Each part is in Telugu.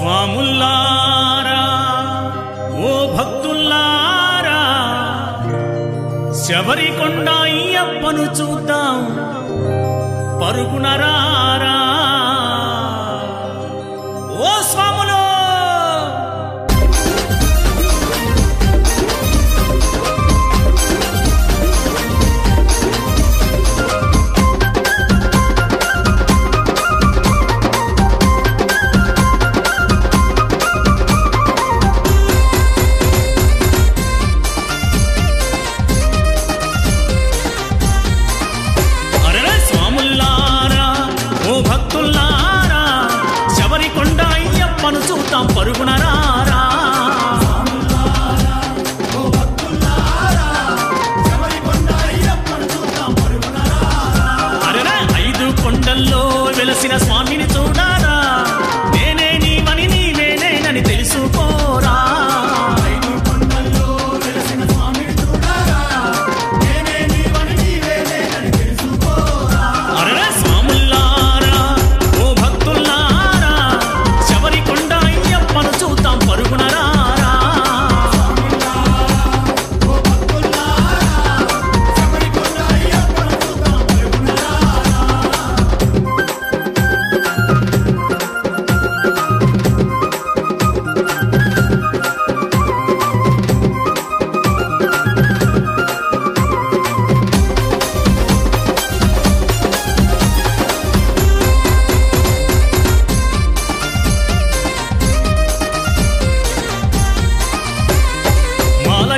స్వాముల్లారా ఓ భక్తుల్లారా శబరికొండ అయ్యప్పను చూద్దాం పరుగునరారా ఓ స్వాములో పరుగునరారా అరెరా 5 కొండల్లో వెలసిన స్వామిని చూడారా నేనే నీవని నీవేనేనని తెలుసుకోరా అరెరా స్వాముల్లారా ఓ భక్తుల్లారా శబరికొండ అయ్యప్పను చూద్దాం పరుగునరారా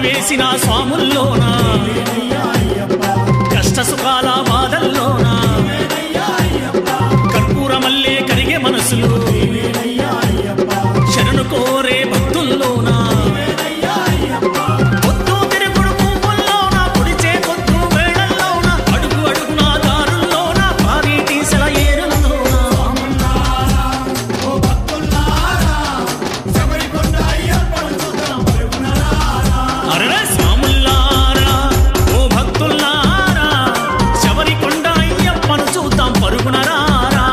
వేసిన స్వాముల్లోనా కష్ట సుఖాల బాధల్లోనా కర్పూరమల్లే కరిగే మనసులు శరణు కోరే భక్తుల్లోనా పొద్దు తిరుగుడు పువ్వుల్లోనా పొడిచే పొద్దు వేళల్లోనా అడుగు అడుగున దారుల్లోనా భారీ తీసల ఏరుల్లోనా అరెరా స్వాముల్లారా ఓ భక్తుల్లారా శబరికొండ అయ్యప్పను చూద్దాం పరుగునరారా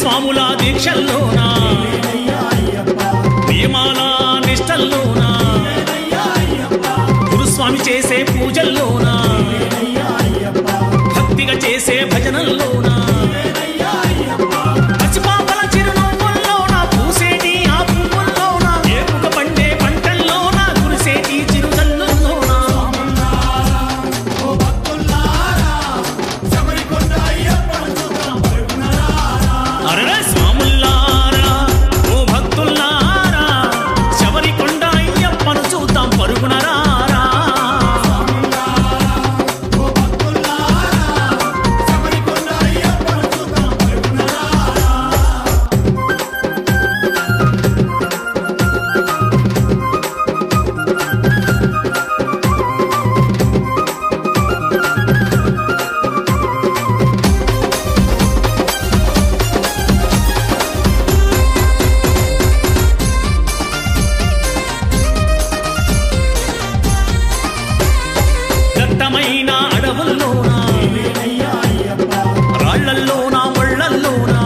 స్వాముల దీక్షల్లోనా నియమాల నిష్టల్లోనా గురుస్వామి చేసే పూజల్లోనా భక్తిగా చేసే భజనల్లోనా పసిపాపల చిరునవ్వుల్లోనా పూసేటి ఆ పువ్వుల్లోనా ఏపుగా పండే పంటల్లోనా కురిసేటి చిరుజల్లుల్లోనా అరెరా స్వాముల్లారా ఓ భక్తుల్లారా శబరికొండ అయ్యప్పను చూద్దాం పరుగునరారా దట్టమైన అడవుల్లోనా రాళ్లల్లోనా ముళ్ళల్లోనా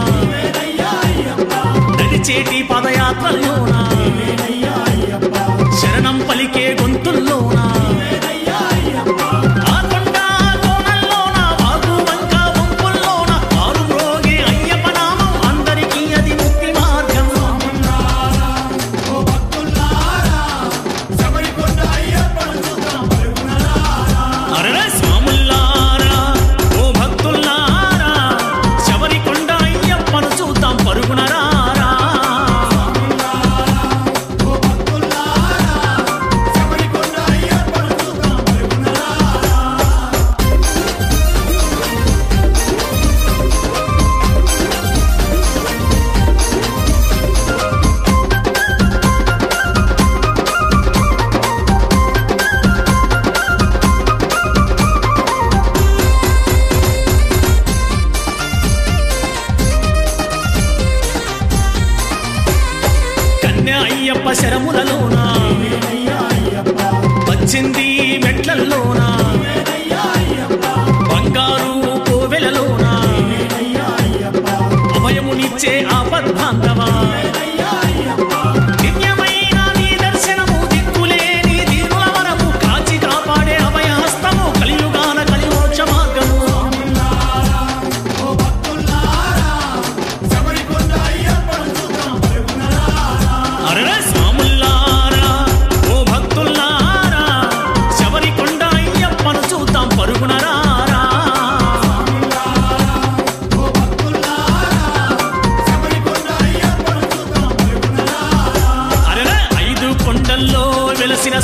నడిచేటి పదయాత్రల్లోనా శరణం పలికే గొంతుల్లోనా ఆ కొండ కోణల్లోనా వాగు వంక వంపుల్లోనా ఆరు మ్రోగే అయ్యప్ప నామం అందరికీ అది ముక్తి మార్గం అరెరా స్వాముల్లారా ఓ భక్తుల్లారా శబరికొండ అయ్యప్పను చూద్దాం పరుగునరారా అయ్యప్ప అయ్యప్ప శరములలోనా వచ్చింది మెట్లల్లోనా బంగారు కోవెలలోనా అభయమునిచ్చే ఆపద్బాంధవా దివ్యమైన నీ దర్శనము దిక్కులేని దీనుల వరము కాచి కాపాడే అభయహస్తము కలియుగాన కలిమోక్ష మార్గము అరే సాముల్లారా ఓ భక్తుల్లారా శబరికొండ అయ్యప్పను చూద్దాం పరుగునరా వెలసిన